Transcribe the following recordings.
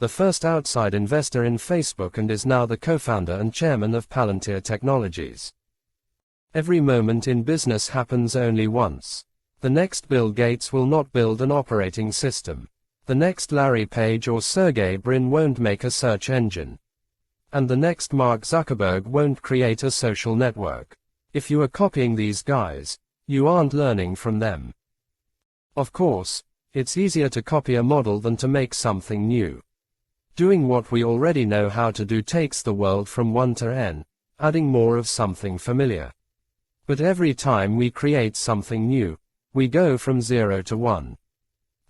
the first outside investor in Facebook and is now the co-founder and chairman of Palantir Technologies. Every moment in business happens only once. The next Bill Gates will not build an operating system. The next Larry Page or Sergey Brin won't make a search engine. And the next Mark Zuckerberg won't create a social network. If you are copying these guys, you aren't learning from them. Of course, it's easier to copy a model than to make something new. Doing what we already know how to do takes the world from 1 to n, adding more of something familiar. But every time we create something new, we go from 0 to 1.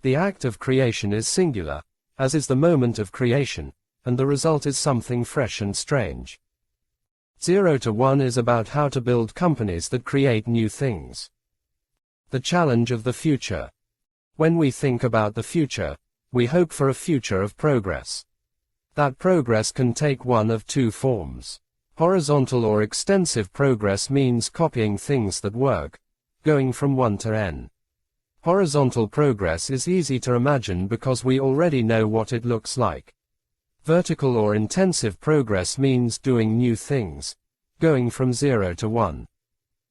The act of creation is singular, as is the moment of creation, and the result is something fresh and strange. 0 to 1 is about how to build companies that create new things. The challenge of the future. When we think about the future, we hope for a future of progress. That progress can take one of two forms. Horizontal or extensive progress means copying things that work, going from 1 to n. Horizontal progress is easy to imagine because we already know what it looks like. Vertical or intensive progress means doing new things, going from 0 to 1.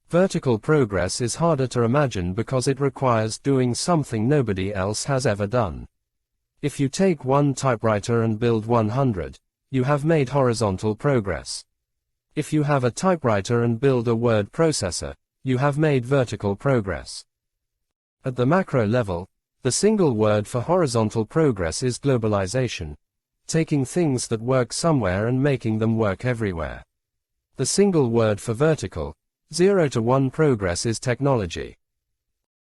Vertical progress is harder to imagine because it requires doing something nobody else has ever done. If you take one typewriter and build 100, you have made horizontal progress. If you have a typewriter and build a word processor, you have made vertical progress. At the macro level, the single word for horizontal progress is globalization, taking things that work somewhere and making them work everywhere. The single word for vertical, 0 to 1 progress is technology.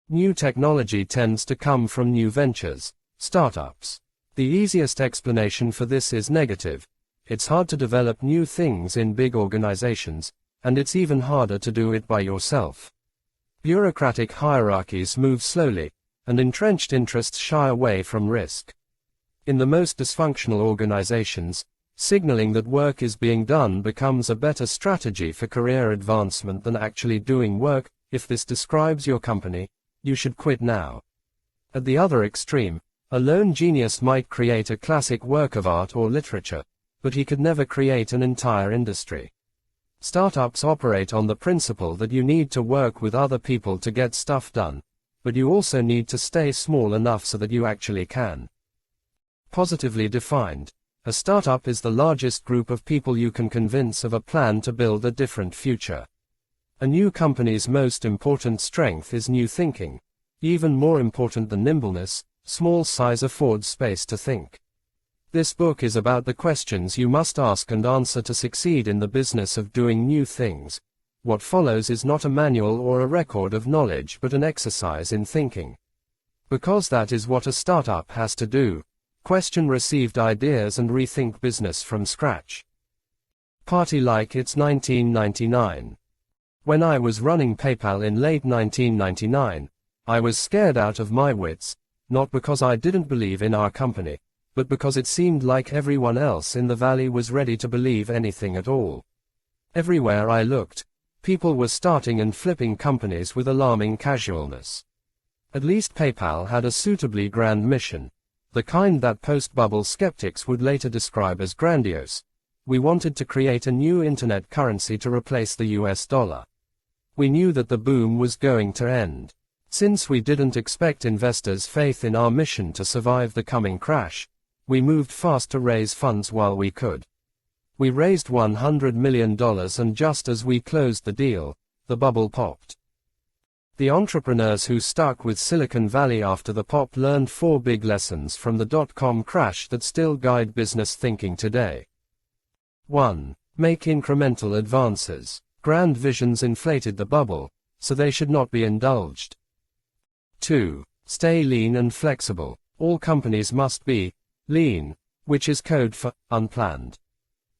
New technology tends to come from new ventures, startups. The easiest explanation for this is negative. It's hard to develop new things in big organizations, and it's even harder to do it by yourself. Bureaucratic hierarchies move slowly, and entrenched interests shy away from risk. In the most dysfunctional organizations, signaling that work is being done becomes a better strategy for career advancement than actually doing work. If this describes your company, you should quit now. At the other extreme, a lone genius might create a classic work of art or literature, but he could never create an entire industry. Startups operate on the principle that you need to work with other people to get stuff done, but you also need to stay small enough so that you actually can. Positively defined, a startup is the largest group of people you can convince of a plan to build a different future. A new company's most important strength is new thinking. Even more important than nimbleness, small size affords space to think. This book is about the questions you must ask and answer to succeed in the business of doing new things. What follows is not a manual or a record of knowledge but an exercise in thinking. Because that is what a startup has to do. Question received ideas and rethink business from scratch. Party like it's 1999. When I was running PayPal in late 1999, I was scared out of my wits, not because I didn't believe in our company, but because it seemed like everyone else in the valley was ready to believe anything at all. Everywhere I looked, people were starting and flipping companies with alarming casualness. At least PayPal had a suitably grand mission, the kind that post-bubble skeptics would later describe as grandiose. We wanted to create a new internet currency to replace the US dollar. We knew that the boom was going to end. Since we didn't expect investors' faith in our mission to survive the coming crash, we moved fast to raise funds while we could. We raised $100 million and just as we closed the deal, the bubble popped. The entrepreneurs who stuck with Silicon Valley after the pop learned 4 big lessons from the dot-com crash that still guide business thinking today. 1. Make incremental advances. Grand visions inflated the bubble, so they should not be indulged. 2. Stay lean and flexible. All companies must be lean, which is code for unplanned.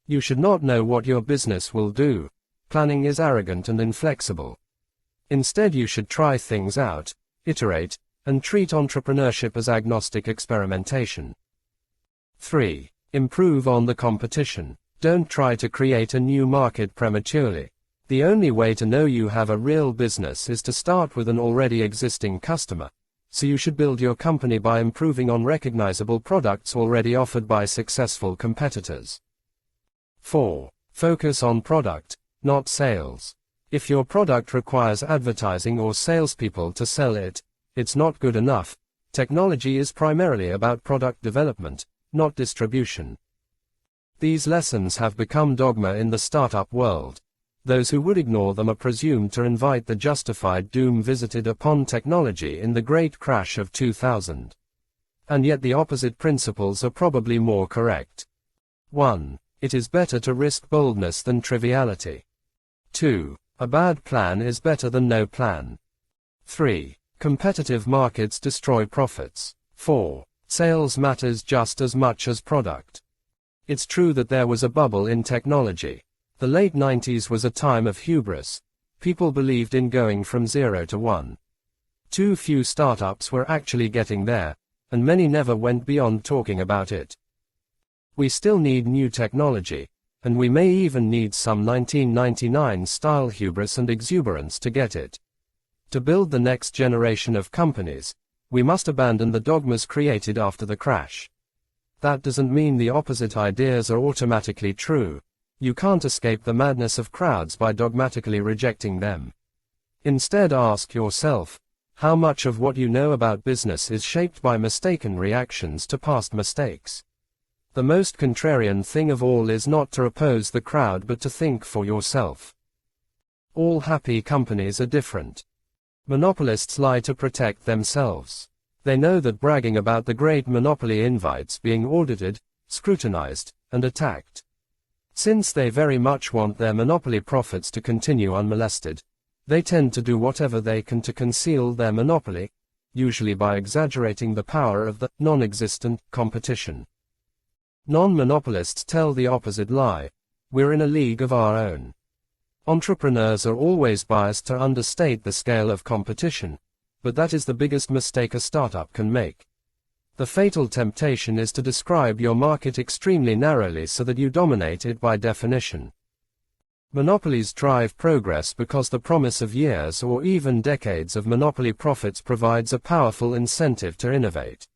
You should not know what your business will do. Planning is arrogant and inflexible. Instead, you should try things out, iterate, and treat entrepreneurship as agnostic experimentation. 3. Improve on the competition. Don't try to create a new market prematurely. The only way to know you have a real business is to start with an already existing customer, so you should build your company by improving on recognizable products already offered by successful competitors. 4. Focus on product, not sales. If your product requires advertising or salespeople to sell it, it's not good enough. Technology is primarily about product development, not distribution. These lessons have become dogma in the startup world. Those who would ignore them are presumed to invite the justified doom visited upon technology in the great crash of 2000. And yet the opposite principles are probably more correct. 1. It is better to risk boldness than triviality. 2. A bad plan is better than no plan. 3. Competitive markets destroy profits. 4. Sales matters just as much as product. It's true that there was a bubble in technology. The late 90s was a time of hubris. People believed in going from 0 to 1. Too few startups were actually getting there, and many never went beyond talking about it. We still need new technology, and we may even need some 1999-style hubris and exuberance to get it. To build the next generation of companies, we must abandon the dogmas created after the crash. That doesn't mean the opposite ideas are automatically true. You can't escape the madness of crowds by dogmatically rejecting them. Instead, ask yourself, how much of what you know about business is shaped by mistaken reactions to past mistakes? The most contrarian thing of all is not to oppose the crowd but to think for yourself. All happy companies are different. Monopolists lie to protect themselves. They know that bragging about the great monopoly invites being audited, scrutinized, and attacked. Since they very much want their monopoly profits to continue unmolested, they tend to do whatever they can to conceal their monopoly, usually by exaggerating the power of the non-existent competition. Non-monopolists tell the opposite lie: we're in a league of our own. Entrepreneurs are always biased to understate the scale of competition, but that is the biggest mistake a startup can make. The fatal temptation is to describe your market extremely narrowly so that you dominate it by definition. Monopolies drive progress because the promise of years or even decades of monopoly profits provides a powerful incentive to innovate.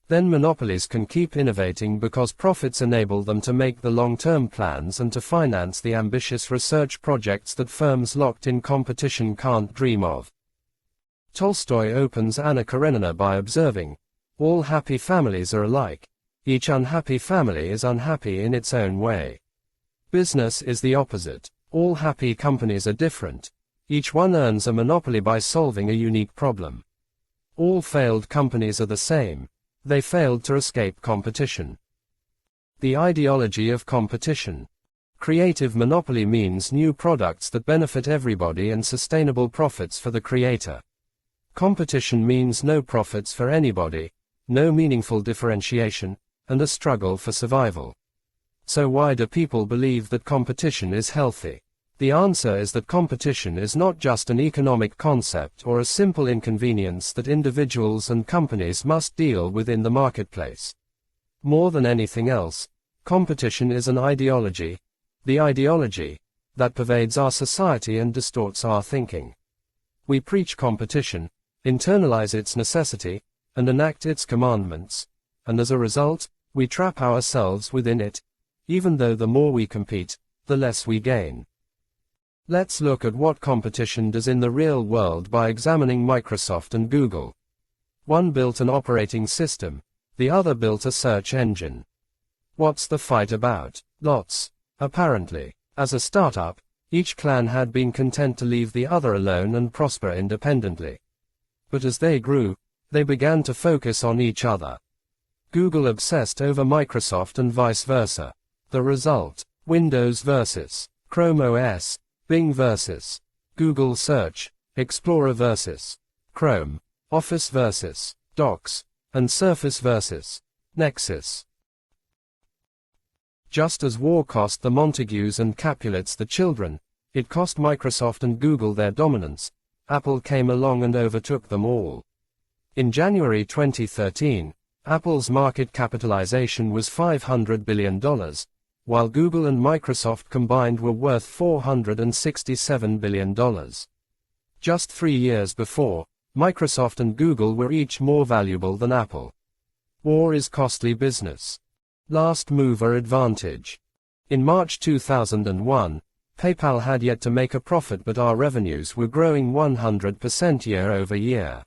Then monopolies can keep innovating because profits enable them to make the long-term plans and to finance the ambitious research projects that firms locked in competition can't dream of. Tolstoy opens Anna Karenina by observing, "All happy families are alike. Each unhappy family is unhappy in its own way." Business is the opposite. All happy companies are different. Each one earns a monopoly by solving a unique problem. All failed companies are the same. They failed to escape competition. The ideology of competition. Creative monopoly means new products that benefit everybody and sustainable profits for the creator. Competition means no profits for anybody, no meaningful differentiation, and a struggle for survival. So why do people believe that competition is healthy? The answer is that competition is not just an economic concept or a simple inconvenience that individuals and companies must deal with in the marketplace. More than anything else, competition is an ideology, the ideology that pervades our society and distorts our thinking. We preach competition, internalize its necessity, and enact its commandments, and as a result, we trap ourselves within it, even though the more we compete, the less we gain. Let's look at what competition does in the real world by examining Microsoft and Google. One built an operating system, the other built a search engine. What's the fight about? Lots, apparently. As a startup, each clan had been content to leave the other alone and prosper independently. But as they grew, they began to focus on each other. Google obsessed over Microsoft and vice versa. The result: Windows versus Chrome OS, Bing versus Google Search, Explorer versus Chrome, Office versus Docs, and Surface versus Nexus. Just as war cost the Montagues and Capulets the children, it cost Microsoft and Google their dominance. Apple came along and overtook them all. In January 2013, Apple's market capitalization was $500 billion, while Google and Microsoft combined were worth $467 billion. Just 3 years before, Microsoft and Google were each more valuable than Apple. War is costly business. Last mover advantage. In March 2001, PayPal had yet to make a profit, but our revenues were growing 100% year over year.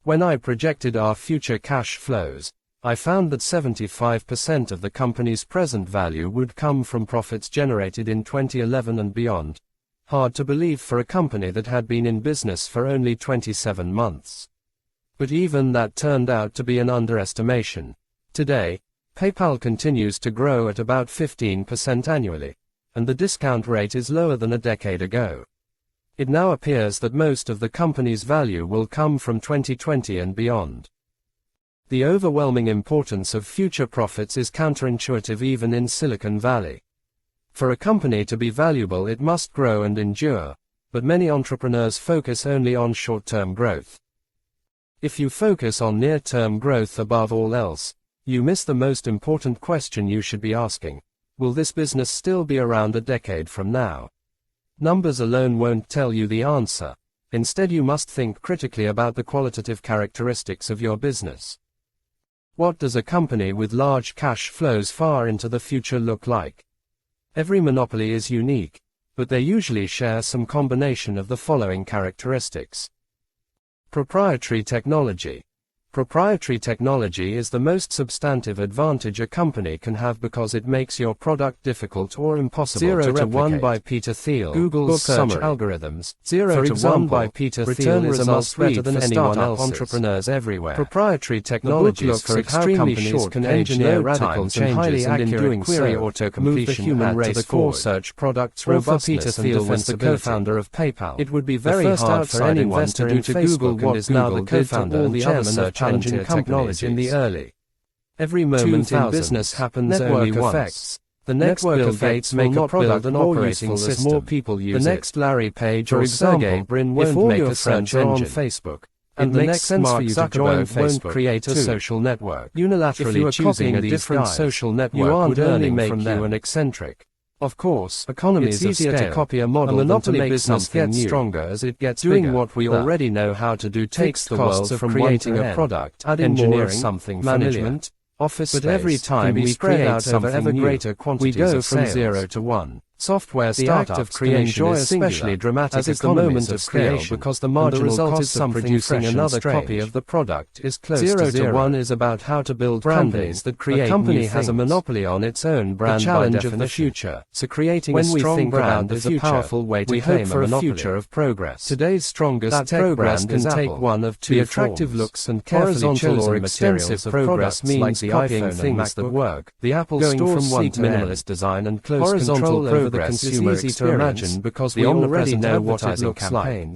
When I projected our future cash flows, I found that 75% of the company's present value would come from profits generated in 2011 and beyond. Hard to believe for a company that had been in business for only 27 months. But even that turned out to be an underestimation. Today, PayPal continues to grow at about 15% annually, and the discount rate is lower than a decade ago. It now appears that most of the company's value will come from 2020 and beyond. The overwhelming importance of future profits is counterintuitive even in Silicon Valley. For a company to be valuable, it must grow and endure, but many entrepreneurs focus only on short-term growth. If you focus on near-term growth above all else, you miss the most important question you should be asking. Will this business still be around a decade from now? Numbers alone won't tell you the answer. Instead, you must think critically about the qualitative characteristics of your business. What does a company with large cash flows far into the future look like? Every monopoly is unique, but they usually share some combination of the following characteristics. Proprietary technology. Proprietary technology is the most substantive advantage a company can have because it makes your product difficult or impossible to replicate. 0 to 1 by Peter Thiel. Google's search algorithms. 0 to 1 by Peter Thiel is a must-read better than anyone else's. Entrepreneurs everywhere. Proprietary technologies for extremely short can engineer radical changes and in doing query auto-completion move the human race to the core search product's robustness. Peter Thiel was the co-founder of PayPal. It would be very hard for anyone to do to Google what is now the co-founder and chairman of engine companies in the early. Every moment in business happens only once. The next Bill Gates make a product and operating system. More people use the next Larry Page or Sergey Brin won't make a search engine on Facebook. And the next Mark Zuckerberg won't create a social network. Unilaterally choosing a different social network would only make you an eccentric. Of course, economies of scale. It's easier to copy a model than to make something new. Stronger as it gets bigger. Doing what we already know how to do takes the world from creating a product, engineering something, management, office space. But every time we create something new, we go from 0 to 1. Software startups can enjoy especially dramatic as is the moment of creation because the marginal cost of producing another copy of the product is close to 0 to 1 is about how to build companies that create. A company has a monopoly on its own brand. The challenge of the future. So creating a strong brand is a powerful way to claim a monopoly. Future of progress. Today's strongest tech brand can take one of two. The attractive looks and carefully chosen or extensive progress means copying things that work. The Apple Store from one to minimalist design and close control over the consumer experience is easy to imagine because we already know what it looks like.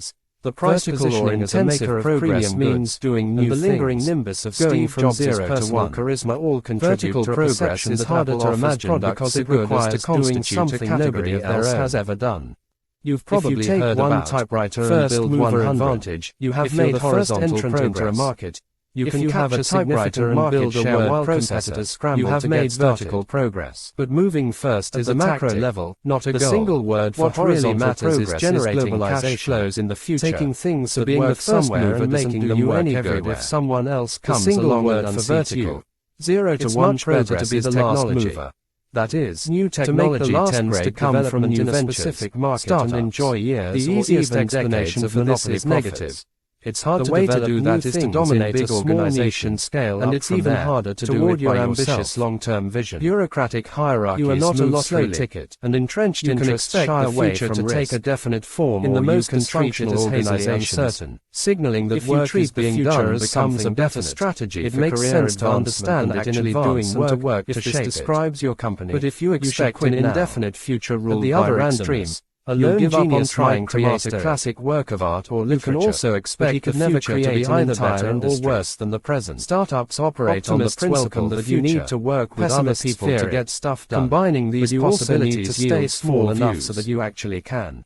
The price positioning as a maker of progress means doing new things. The lingering nimbus of Steve Jobs' personal charisma all contribute to a perception is harder to imagine because it requires doing something nobody else has ever done. You've probably heard one typewriter and build one advantage. You have made the first entrant into a market. You can have a typewriter and build a word processor. You have made vertical progress. But moving first is a macro level, not a goal. The single word for horizontal matters is generating cash flows in the future. Taking things that work somewhere and making them work everywhere. If someone else comes along and unseats you. 0 to 1 progress is the last mover. That is, new technology tends to come from a new specific market and enjoy years. The easiest explanation for this is negative. It's hard to develop do that is to dominate big organization scale, and it's even harder to do it by your ambitious long-term vision. Bureaucratic hierarchies you are not a lottery ticket, and entrenched interests shy away from to take a definite form in the most constructional organization, signaling that work is being done becomes a better strategy. It makes sense to understand it in advance and to work if this describes your company. But if you expect an indefinite future ruled by randomness, a lone genius trying to create a classic work of art or literature. You can also expect the future to be either better or worse than the present. Startups operate on the principle that you need to work with other people to get stuff done. Combining these possibilities to stay small enough so that you actually can.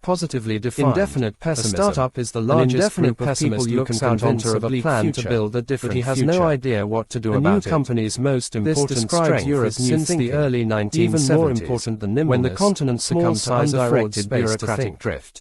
Positively defined. Indefinite pessimism. A startup is the largest group of people you can convince of a plan to build a different future. But he has no idea what to do about it. The new company's most important strength is since the early 1970s, even more important than nimbleness, when the continent succumbed to undirected bureaucratic drift.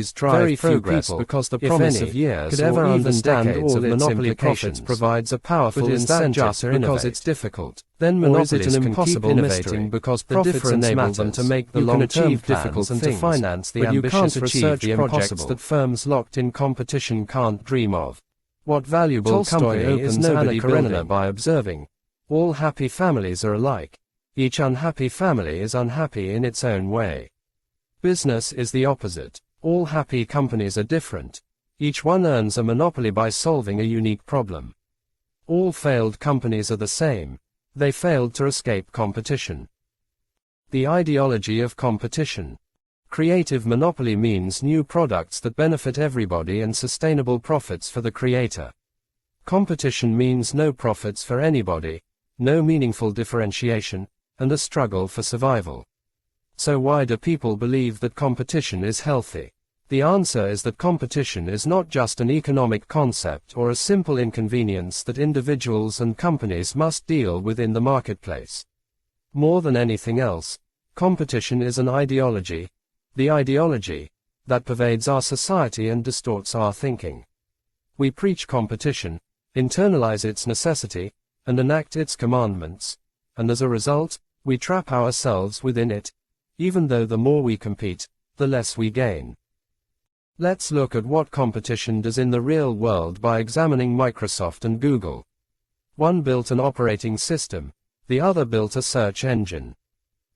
monopolies drive very few progress people, because the if promise any, of years could ever or even understand decades all of its monopoly profits implications. provides a powerful But is that incentive just to because innovate. it's difficult? Then Or is it monopolies an can impossible keep mystery? innovating because The profits difference enable matters. them to make the You can long-term achieve plans difficult and to things, finance the but you ambitious can't achieve research the projects impossible. that firms locked in competition can't dream of. What valuable Tolstoy company opens is Anna nobody Karenina building by observing? All happy families are alike. Each unhappy family is unhappy in its own way. Business is the opposite. All happy companies are different. Each one earns a monopoly by solving a unique problem. All failed companies are the same. They failed to escape competition. The ideology of competition. Creative monopoly means new products that benefit everybody and sustainable profits for the creator. Competition means no profits for anybody, no meaningful differentiation, and a struggle for survival. So why do people believe that competition is healthy? The answer is that competition is not just an economic concept or a simple inconvenience that individuals and companies must deal with in the marketplace. More than anything else, competition is an ideology, the ideology that pervades our society and distorts our thinking. We preach competition, internalize its necessity, and enact its commandments, and as a result, we trap ourselves within it, even though the more we compete, the less we gain. Let's look at what competition does in the real world by examining Microsoft and Google. One built an operating system, the other built a search engine.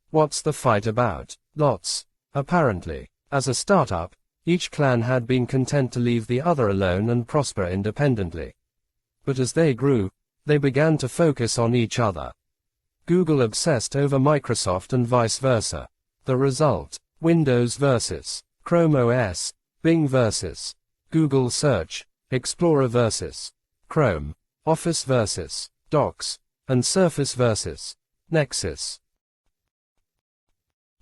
What's the fight about? Lots, apparently. As a startup, each clan had been content to leave the other alone and prosper independently. But as they grew, they began to focus on each other. Google obsessed over Microsoft and vice versa. The result: Windows versus Chrome OS, Bing versus Google Search, Explorer versus Chrome, Office versus Docs, and Surface versus Nexus.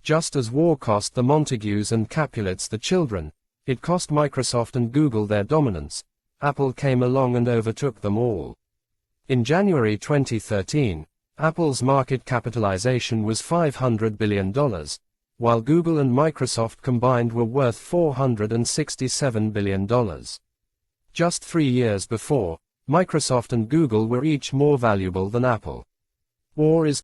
Just as war cost the Montagues and Capulets the children, it cost Microsoft and Google their dominance. Apple came along and overtook them all. In January 2013, Apple's market capitalization was $500 billion, while Google and Microsoft combined were worth $467 billion. Just 3 years before, Microsoft and Google were each more valuable than Apple. War is